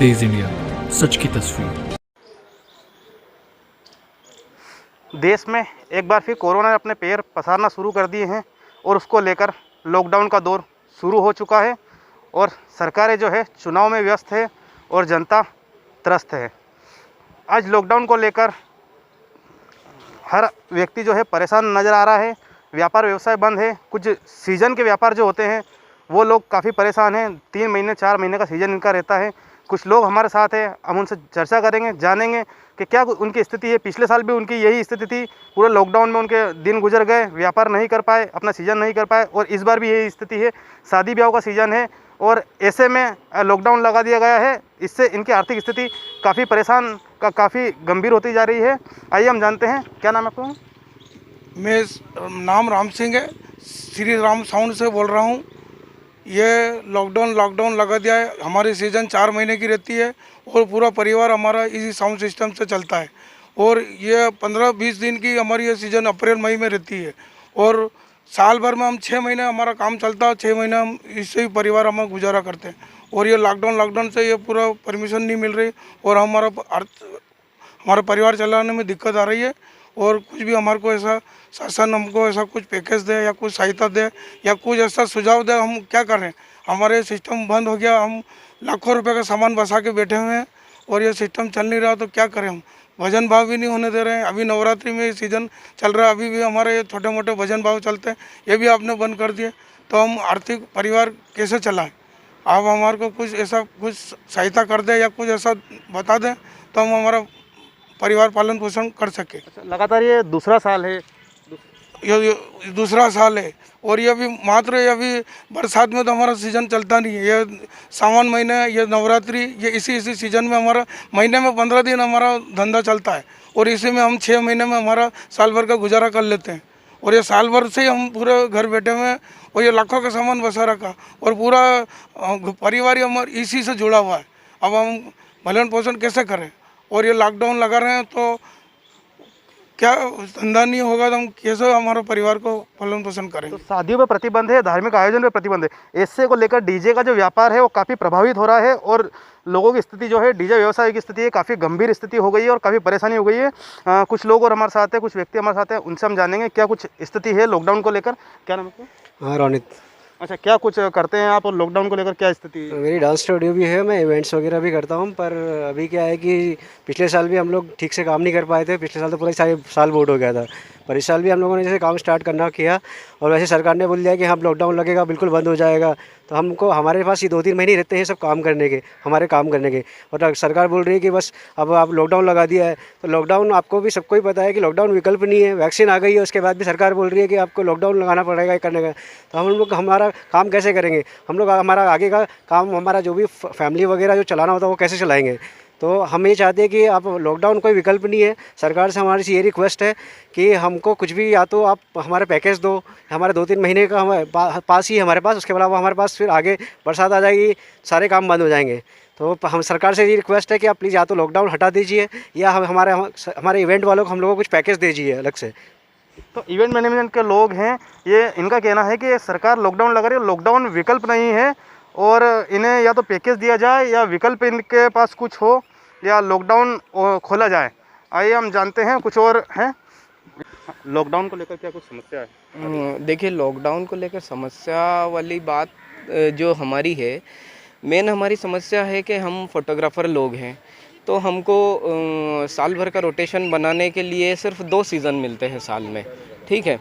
तेज India, सच की तस्वीर। देश में एक बार फिर कोरोना ने अपने पैर पसारना शुरू कर दिए हैं और उसको लेकर लॉकडाउन का दौर शुरू हो चुका है और सरकारें जो है चुनाव में व्यस्त है और जनता त्रस्त है। आज लॉकडाउन को लेकर हर व्यक्ति जो है परेशान नज़र आ रहा है। व्यापार व्यवसाय बंद है। कुछ सीज़न के व्यापार जो होते हैं वो लोग काफ़ी परेशान हैं। 3 महीने 4 महीने का सीज़न इनका रहता है। कुछ लोग हमारे साथ हैं, हम उनसे चर्चा करेंगे, जानेंगे कि क्या उनकी स्थिति है। पिछले साल भी उनकी यही स्थिति थी, पूरे लॉकडाउन में उनके दिन गुजर गए, व्यापार नहीं कर पाए, अपना सीज़न नहीं कर पाए और इस बार भी यही स्थिति है। शादी ब्याह का सीज़न है और ऐसे में लॉकडाउन लगा दिया गया है। इससे इनकी आर्थिक स्थिति काफ़ी गंभीर होती जा रही है। आइए हम जानते हैं, क्या नाम है आपका? मैं नाम राम सिंह है, श्री राम साउंड से बोल रहा हूँ। ये लॉकडाउन लगा दिया है। हमारी सीज़न 4 महीने की रहती है और पूरा परिवार हमारा इसी साउंड सिस्टम से चलता है और ये 15-20 दिन की हमारी ये सीज़न अप्रैल मई में रहती है और साल भर में हम 6 महीने हमारा काम चलता है। 6 महीने हम इससे ही परिवार हमारा गुजारा करते हैं और ये लॉकडाउन से ये पूरा परमिशन नहीं मिल रही और हमारा परिवार चलाने में दिक्कत आ रही है। और कुछ भी हमारे को ऐसा शासन हमको ऐसा कुछ पैकेज दे या कुछ सहायता दे या कुछ ऐसा सुझाव दे, हम क्या करें। हमारे सिस्टम बंद हो गया, हम लाखों रुपए का सामान बसा के बैठे हुए हैं और ये सिस्टम चल नहीं रहा तो क्या करें। हम भजन भाव भी नहीं होने दे रहे हैं। अभी नवरात्रि में सीज़न चल रहा है, अभी भी हमारे ये छोटे मोटे भजन भाव चलते हैं, ये भी आपने बंद कर दिए तो हम आर्थिक परिवार कैसे चलाएं। आप हमारे को कुछ ऐसा कुछ सहायता कर दें या कुछ ऐसा बता दें तो हम हमारा परिवार पालन पोषण कर सके। लगातार ये दूसरा साल है। ये दूसरा साल है और ये भी मात्र ये अभी बरसात में तो हमारा सीज़न चलता नहीं है। ये सावन महीने, ये नवरात्रि, ये इसी सीज़न में हमारा महीने में 15 दिन हमारा धंधा चलता है और इसी में हम 6 महीने में हमारा साल भर का गुजारा कर लेते हैं और ये साल भर से ही हम पूरे घर बैठे हुए हैं और ये लाखों का सामान बसा रखा और पूरा परिवार ही हमारा इसी से जुड़ा हुआ है। अब हम भरण पोषण कैसे करें और ये लॉकडाउन लगा रहे हैं तो क्या धंधा नहीं होगा तो हम कैसे हमारे परिवार को पालन पोषण करेंगे। तो शादियों पे प्रतिबंध है, धार्मिक आयोजन पे प्रतिबंध है। ऐसे को लेकर डीजे का जो व्यापार है वो काफ़ी प्रभावित हो रहा है और लोगों की स्थिति जो है, डीजे व्यवसाय की स्थिति है, काफ़ी गंभीर स्थिति हो गई है और काफ़ी परेशानी हो गई है। कुछ लोग और हमारे साथ हैं, कुछ व्यक्ति हमारे साथ हैं, उनसे हम जानेंगे क्या कुछ स्थिति है लॉकडाउन को लेकर। क्या नाम है आपका? हाँ, रोनित। अच्छा, क्या कुछ करते हैं आप और लॉकडाउन को लेकर क्या स्थिति है? मेरी डांस स्टूडियो भी है, मैं इवेंट्स वगैरह भी करता हूँ। पर अभी क्या है कि पिछले साल भी हम लोग ठीक से काम नहीं कर पाए थे। पिछले साल तो पूरा साल बोर्ड हो गया था, पर इस साल भी हम लोगों ने जैसे काम स्टार्ट करना किया और वैसे सरकार ने बोल दिया कि हम लॉकडाउन लगेगा बिल्कुल बंद हो जाएगा, तो हमको हमारे पास ये 2-3 महीने रहते हैं सब काम करने के, हमारे काम करने के। और सरकार बोल रही है कि बस अब आप लॉकडाउन लगा दिया है तो लॉकडाउन आपको भी सबको ही पता है कि लॉकडाउन विकल्प नहीं है। वैक्सीन आ गई है, उसके बाद भी सरकार बोल रही है कि आपको लॉकडाउन लगाना पड़ेगा करने का। तो हम लोग हमारा काम कैसे करेंगे? हम लोग हमारा आगे का काम, हमारा जो भी फैमिली वगैरह जो चलाना होता है वो कैसे चलाएँगे? तो हम ये चाहते हैं कि आप लॉकडाउन कोई विकल्प नहीं है। सरकार से हमारी ये रिक्वेस्ट है कि हमको कुछ भी, या तो आप हमारे पैकेज दो, हमारे 2-3 महीने का हमारे पास ही हमारे पास, उसके अलावा हमारे पास फिर आगे बरसात आ जाएगी, सारे काम बंद हो जाएंगे। तो हम सरकार से ये रिक्वेस्ट है कि आप प्लीज़ या तो लॉकडाउन हटा दीजिए या हमारे इवेंट वालों को हम लोगों को कुछ पैकेज दीजिए अलग से। तो इवेंट मैनेजमेंट के लोग हैं, ये इनका कहना है कि सरकार लॉकडाउन लगा रही है, लॉकडाउन विकल्प नहीं है और इन्हें या तो पैकेज दिया जाए या विकल्प इनके पास कुछ हो या लॉकडाउन खोला जाए। आइए हम जानते हैं, कुछ और हैं। लॉकडाउन को लेकर क्या कुछ समस्या है? देखिए, लॉकडाउन को लेकर समस्या वाली बात जो हमारी है, मेन हमारी समस्या है कि हम फोटोग्राफ़र लोग हैं तो हमको साल भर का रोटेशन बनाने के लिए सिर्फ 2 सीज़न मिलते हैं साल में। ठीक है,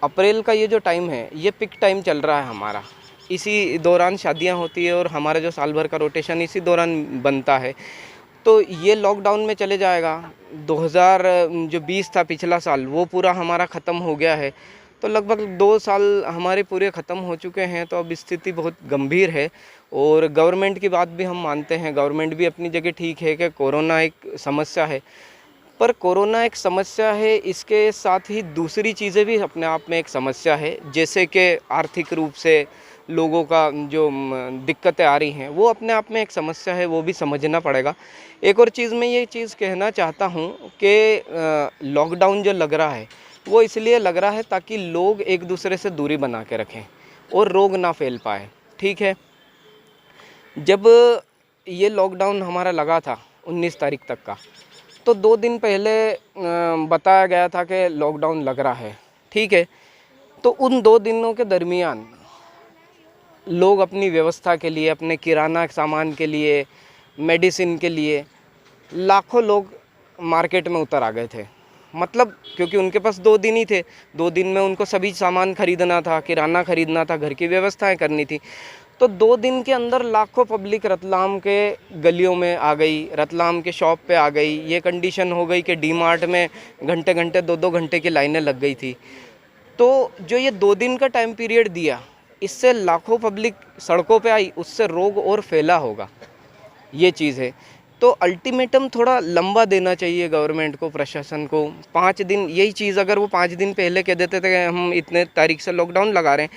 अप्रैल का ये जो टाइम है ये पिक टाइम चल रहा है हमारा, इसी दौरान शादियां होती है और हमारा जो साल भर का रोटेशन इसी दौरान बनता है। तो ये लॉकडाउन में चले जाएगा। 2020 था पिछला साल, वो पूरा हमारा ख़त्म हो गया है। तो लगभग 2 साल हमारे पूरे ख़त्म हो चुके हैं। तो अब स्थिति बहुत गंभीर है और गवर्नमेंट की बात भी हम मानते हैं, गवर्नमेंट भी अपनी जगह ठीक है कि कोरोना एक समस्या है, पर कोरोना एक समस्या है, इसके साथ ही दूसरी चीज़ें भी अपने आप में एक समस्या है। जैसे कि आर्थिक रूप से लोगों का जो दिक्कतें आ रही हैं वो अपने आप में एक समस्या है, वो भी समझना पड़ेगा। एक और चीज़ मैं ये चीज़ कहना चाहता हूँ कि लॉकडाउन जो लग रहा है वो इसलिए लग रहा है ताकि लोग एक दूसरे से दूरी बना के रखें और रोग ना फैल पाए। ठीक है, जब ये लॉकडाउन हमारा लगा था 19 तारीख तक का, तो 2 दिन पहले बताया गया था कि लॉकडाउन लग रहा है, ठीक है। तो उन 2 दिनों के दरमियान लोग अपनी व्यवस्था के लिए, अपने किराना सामान के लिए, मेडिसिन के लिए लाखों लोग मार्केट में उतर आ गए थे। मतलब क्योंकि उनके पास 2 दिन ही थे, 2 दिन में उनको सभी सामान खरीदना था, किराना खरीदना था, घर की व्यवस्थाएं करनी थी। तो 2 दिन के अंदर लाखों पब्लिक रतलाम के गलियों में आ गई, रतलाम के शॉप पे आ गई। ये कंडीशन हो गई कि डी मार्ट में घंटे घंटे 2-2 घंटे की लाइनें लग गई थी। तो जो ये 2 दिन का टाइम पीरियड दिया, इससे लाखों पब्लिक सड़कों पे आई, उससे रोग और फैला होगा, ये चीज़ है। तो अल्टीमेटम थोड़ा लंबा देना चाहिए गवर्नमेंट को, प्रशासन को। 5 दिन, यही चीज़ अगर वो 5 दिन पहले कह देते थे कि हम इतने तारीख से लॉकडाउन लगा रहे हैं,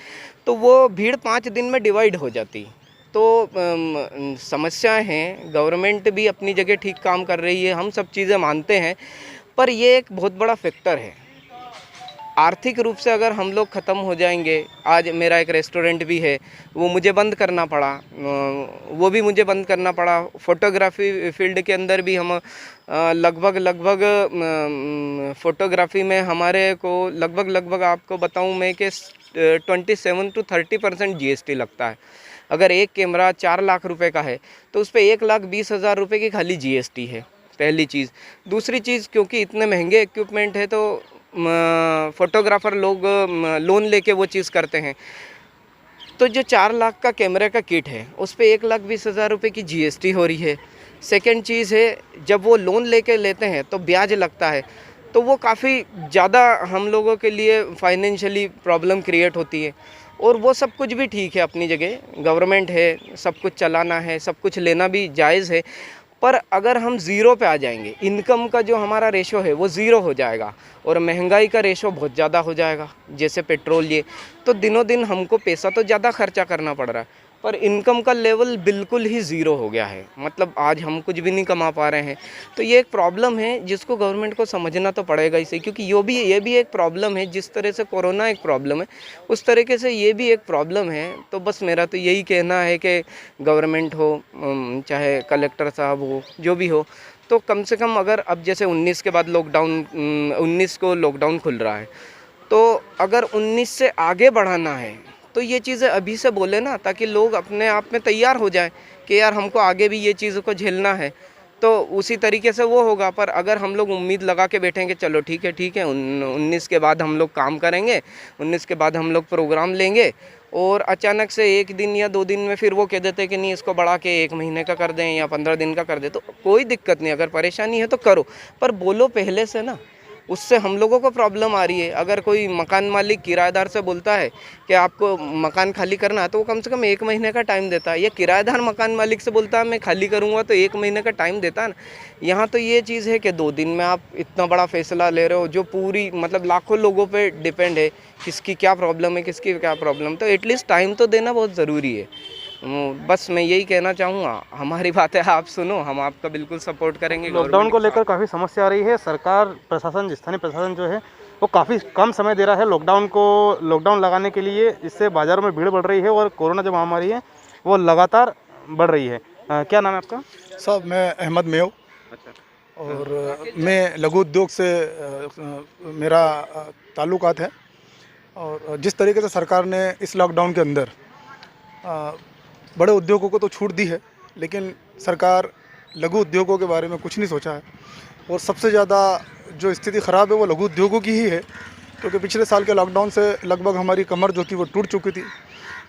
तो वो भीड़ 5 दिन में डिवाइड हो जाती। तो समस्याएं हैं, गवर्नमेंट भी अपनी जगह ठीक काम कर रही है, हम सब चीज़ें मानते हैं, पर ये एक बहुत बड़ा फैक्टर है। आर्थिक रूप से अगर हम लोग ख़त्म हो जाएंगे, आज मेरा एक रेस्टोरेंट भी है, वो मुझे बंद करना पड़ा, वो भी मुझे बंद करना पड़ा। फोटोग्राफी फील्ड के अंदर भी हम लगभग फ़ोटोग्राफी में हमारे को लगभग आपको बताऊं मैं कि 27 to 30% GST लगता है। अगर एक कैमरा 4 लाख रुपए का है तो उस पर 1,20,000 रुपये की खाली GST है, पहली चीज़। दूसरी चीज़, क्योंकि इतने महंगे इक्विपमेंट है तो फ़ोटोग्राफ़र लोग लोन लेके वो चीज़ करते हैं। तो जो 4 लाख का कैमरे का किट है, उस पे 1,20,000 रुपये की GST हो रही है। सेकंड चीज़ है, जब वो लोन लेके लेते हैं तो ब्याज लगता है, तो वो काफ़ी ज़्यादा हम लोगों के लिए फाइनेंशियली प्रॉब्लम क्रिएट होती है। और वो सब कुछ भी ठीक है अपनी जगह, गवर्नमेंट है, सब कुछ चलाना है, सब कुछ लेना भी जायज़ है। पर अगर हम ज़ीरो पे आ जाएंगे, इनकम का जो हमारा रेशो है वो ज़ीरो हो जाएगा और महंगाई का रेशो बहुत ज़्यादा हो जाएगा, जैसे पेट्रोल ये, तो दिनों दिन हमको पैसा तो ज़्यादा खर्चा करना पड़ रहा है, पर इनकम का लेवल बिल्कुल ही ज़ीरो हो गया है। मतलब आज हम कुछ भी नहीं कमा पा रहे हैं। तो ये एक प्रॉब्लम है जिसको गवर्नमेंट को समझना तो पड़ेगा इसे, क्योंकि ये भी एक प्रॉब्लम है। जिस तरह से कोरोना एक प्रॉब्लम है, उस तरीके से ये भी एक प्रॉब्लम है। तो बस मेरा तो यही कहना है कि गवर्नमेंट हो, चाहे कलेक्टर साहब हो, जो भी हो, तो कम से कम अगर अब जैसे 19 के बाद लॉकडाउन, 19 को लॉकडाउन खुल रहा है, तो अगर 19 से आगे बढ़ाना है तो ये चीज़ें अभी से बोले ना, ताकि लोग अपने आप में तैयार हो जाएं कि यार हमको आगे भी ये चीज़ों को झेलना है, तो उसी तरीके से वो होगा। पर अगर हम लोग उम्मीद लगा के बैठेंगे, चलो ठीक है 19 के बाद हम लोग काम करेंगे, 19 के बाद हम लोग प्रोग्राम लेंगे, और अचानक से 1 दिन या 2 दिन में फिर वो कह देते हैं कि नहीं, इसको बढ़ा के 1 महीने का कर दें या 15 दिन का कर दें, तो कोई दिक्कत नहीं। अगर परेशानी है तो करो, पर बोलो पहले से ना, उससे हम लोगों को प्रॉब्लम आ रही है। अगर कोई मकान मालिक किराएदार से बोलता है कि आपको मकान खाली करना है, तो वो कम से कम 1 महीने का टाइम देता है। या किराएदार मकान मालिक से बोलता है मैं खाली करूँगा, तो 1 महीने का टाइम देता है ना। यहाँ तो ये चीज़ है कि 2 दिन में आप इतना बड़ा फैसला ले रहे हो, जो पूरी मतलब लाखों लोगों पे डिपेंड है, किसकी क्या प्रॉब्लम है, किसकी क्या प्रॉब्लम। तो एटलीस्ट टाइम तो देना बहुत ज़रूरी है। बस मैं यही कहना चाहूँगा, हमारी बातें आप सुनो, हम आपका बिल्कुल सपोर्ट करेंगे। लॉकडाउन को लेकर काफ़ी समस्या आ रही है। सरकार, प्रशासन, स्थानीय प्रशासन जो है वो काफ़ी कम समय दे रहा है लॉकडाउन लगाने के लिए। इससे बाज़ारों में भीड़ बढ़ रही है और कोरोना जो महामारी है वो लगातार बढ़ रही है। क्या नाम है आपका? साहब, मैं अहमद मेव। अच्छा। और मैं लघु उद्योग से मेरा ताल्लुकात है। और जिस तरीके से सरकार ने इस लॉकडाउन के अंदर बड़े उद्योगों को तो छूट दी है, लेकिन सरकार लघु उद्योगों के बारे में कुछ नहीं सोचा है। और सबसे ज़्यादा जो स्थिति ख़राब है वो लघु उद्योगों की ही है, क्योंकि पिछले साल के लॉकडाउन से लगभग हमारी कमर जो थी वो टूट चुकी थी।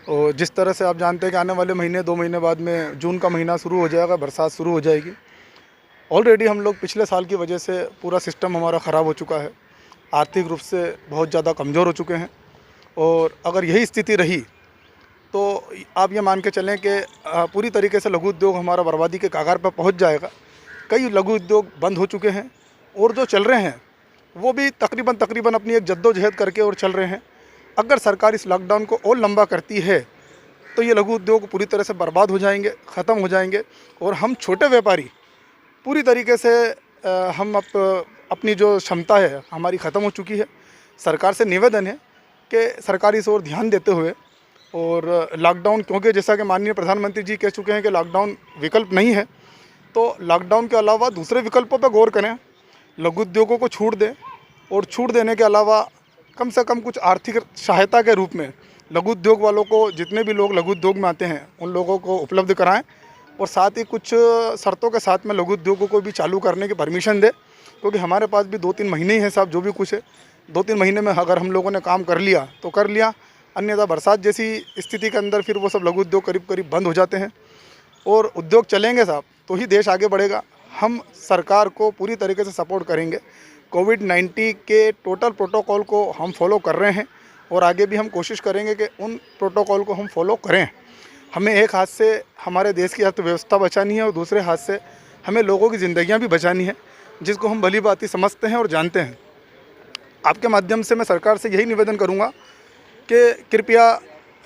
और जिस तरह से आप जानते हैं कि आने वाले महीने 2 महीने बाद में जून का महीना शुरू हो जाएगा, बरसात शुरू हो जाएगी। ऑलरेडी हम लोग पिछले साल की वजह से पूरा सिस्टम हमारा ख़राब हो चुका है, आर्थिक रूप से बहुत ज़्यादा कमज़ोर हो चुके हैं। और अगर यही स्थिति रही तो आप ये मान के चलें कि पूरी तरीके से लघु उद्योग हमारा बर्बादी के कगार पर पहुंच जाएगा। कई लघु उद्योग बंद हो चुके हैं और जो चल रहे हैं वो भी तकरीबन अपनी एक जद्दोजहद करके और चल रहे हैं। अगर सरकार इस लॉकडाउन को और लंबा करती है तो ये लघु उद्योग पूरी तरह से बर्बाद हो जाएंगे, ख़त्म हो जाएंगे। और हम छोटे व्यापारी पूरी तरीके से हम अपनी जो क्षमता है हमारी ख़त्म हो चुकी है। सरकार से निवेदन है कि सरकार इस ओर ध्यान देते हुए और लॉकडाउन, क्योंकि जैसा कि माननीय प्रधानमंत्री जी कह चुके हैं कि लॉकडाउन विकल्प नहीं है, तो लॉकडाउन के अलावा दूसरे विकल्पों पर गौर करें, लघु उद्योगों को छूट दें और छूट देने के अलावा कम से कम कुछ आर्थिक सहायता के रूप में लघु उद्योग वालों को, जितने भी लोग लघु उद्योग में आते हैं उन लोगों को उपलब्ध कराएं और साथ ही कुछ शर्तों के साथ में लघु उद्योगों को भी चालू करने की परमिशन दे, क्योंकि हमारे पास भी 2-3 महीने ही हैं साहब, जो भी कुछ है 2-3 महीने में अगर हम लोगों ने काम कर लिया तो कर लिया, अन्यथा बरसात जैसी स्थिति के अंदर फिर वो सब लघु उद्योग करीब करीब बंद हो जाते हैं। और उद्योग चलेंगे साहब तो ही देश आगे बढ़ेगा। हम सरकार को पूरी तरीके से सपोर्ट करेंगे। कोविड-19 के टोटल प्रोटोकॉल को हम फॉलो कर रहे हैं और आगे भी हम कोशिश करेंगे कि उन प्रोटोकॉल को हम फॉलो करें। हमें एक हाथ से हमारे देश की अर्थव्यवस्था बचानी है और दूसरे हाथ से हमें लोगों की ज़िंदगियां भी बचानी है, जिसको हम भली भांति समझते हैं और जानते हैं। आपके माध्यम से मैं सरकार से यही निवेदन करूंगा कि कृपया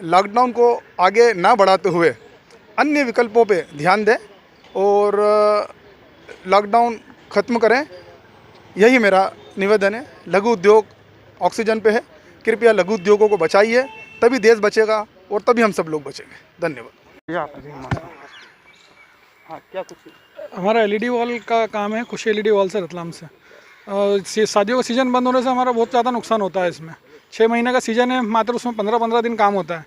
लॉकडाउन को आगे ना बढ़ाते हुए अन्य विकल्पों पे ध्यान दें और लॉकडाउन ख़त्म करें। यही मेरा निवेदन है। लघु उद्योग ऑक्सीजन पे है, कृपया लघु उद्योगों को बचाइए, तभी देश बचेगा और तभी हम सब लोग बचेंगे। धन्यवाद। हाँ, क्या कुछ हमारा एलईडी वॉल का काम है, खुशी एलईडी वॉल से रतलाम से। शादियों का सीज़न बंद होने से हमारा बहुत ज़्यादा नुकसान होता है। इसमें 6 महीने का सीज़न है, मात्र उसमें 15-15 दिन काम होता है।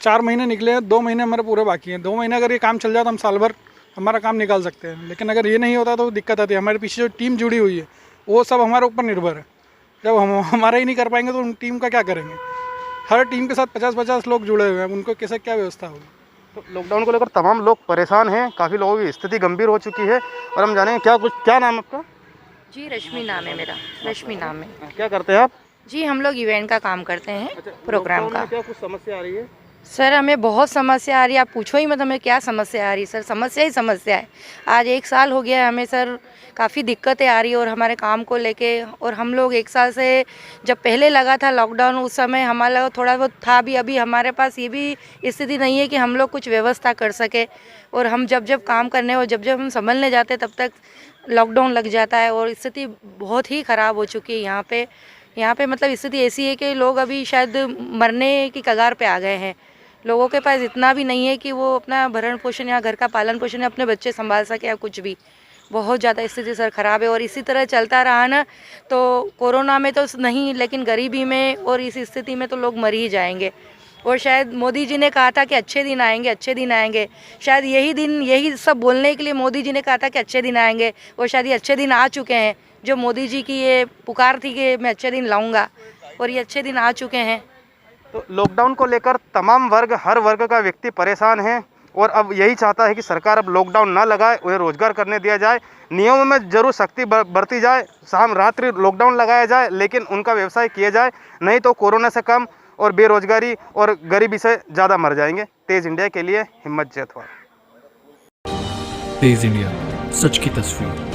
4 महीने निकले हैं, 2 महीने हमारे पूरे बाकी हैं। 2 महीने अगर ये काम चल जाए तो हम साल भर हमारा काम निकाल सकते हैं, लेकिन अगर ये नहीं होता तो दिक्कत आती है। हमारे पीछे जो टीम जुड़ी हुई है वो सब हमारे ऊपर निर्भर है। जब हम हमारा ही नहीं कर पाएंगे तो उन टीम का क्या करेंगे। हर टीम के साथ 50-50 लोग जुड़े हुए हैं, उनको कैसे क्या व्यवस्था होगी। तो लॉकडाउन को लेकर तमाम लोग परेशान हैं, काफ़ी लोगों की स्थिति गंभीर हो चुकी है और हम जानेंगे क्या नाम है आपका? जी रश्मि नाम है मेरा, रश्मि नाम है। क्या करते हैं आप? जी हम लोग इवेंट का काम करते हैं, प्रोग्राम का। क्या कुछ समस्या आ रही है? सर हमें बहुत समस्या आ रही है, आप पूछो ही मत हमें क्या समस्या आ रही है। सर समस्या ही समस्या है। आज 1 साल हो गया है हमें सर, काफ़ी दिक्कतें आ रही है और हमारे काम को लेके। और हम लोग 1 साल से, जब पहले लगा था लॉकडाउन उस समय हमारा थोड़ा बहुत था भी, अभी हमारे पास ये भी स्थिति नहीं है कि हम लोग कुछ व्यवस्था कर सके। और हम जब काम करने और जब हम संभलने जाते तब तक लॉकडाउन लग जाता है और स्थिति बहुत ही ख़राब हो चुकी है यहाँ पे मतलब स्थिति ऐसी है कि लोग अभी शायद मरने की कगार पे आ गए हैं। लोगों के पास इतना भी नहीं है कि वो अपना भरण पोषण या घर का पालन पोषण या अपने बच्चे संभाल सके या कुछ भी। बहुत ज़्यादा स्थिति सर ख़राब है और इसी तरह चलता रहा ना तो कोरोना में तो नहीं, लेकिन गरीबी में और इस स्थिति में तो लोग मर ही जाएंगे। और शायद मोदी जी ने कहा था कि अच्छे दिन आएंगे, अच्छे दिन आएंगे। शायद यही सब बोलने के लिए मोदी जी ने कहा था कि अच्छे दिन आएंगे, और शायद ये अच्छे दिन आ चुके हैं। जो मोदी जी की ये पुकार थी कि मैं अच्छे दिन लाऊंगा, और ये अच्छे दिन आ चुके हैं। तो लॉकडाउन को लेकर तमाम वर्ग, हर वर्ग का व्यक्ति परेशान है और अब यही चाहता है कि सरकार अब लॉकडाउन ना लगाए, उन्हें रोजगार करने दिया जाए, नियमों में जरूर सख्ती बरती जाए, शाम रात्रि लॉकडाउन लगाया जाए, लेकिन उनका व्यवसाय किया जाए, नहीं तो कोरोना से कम और बेरोजगारी और गरीबी से ज़्यादा मर जाएंगे। तेज इंडिया के लिए हिम्मत जैतवाल। तेज इंडिया, सच की तस्वीर।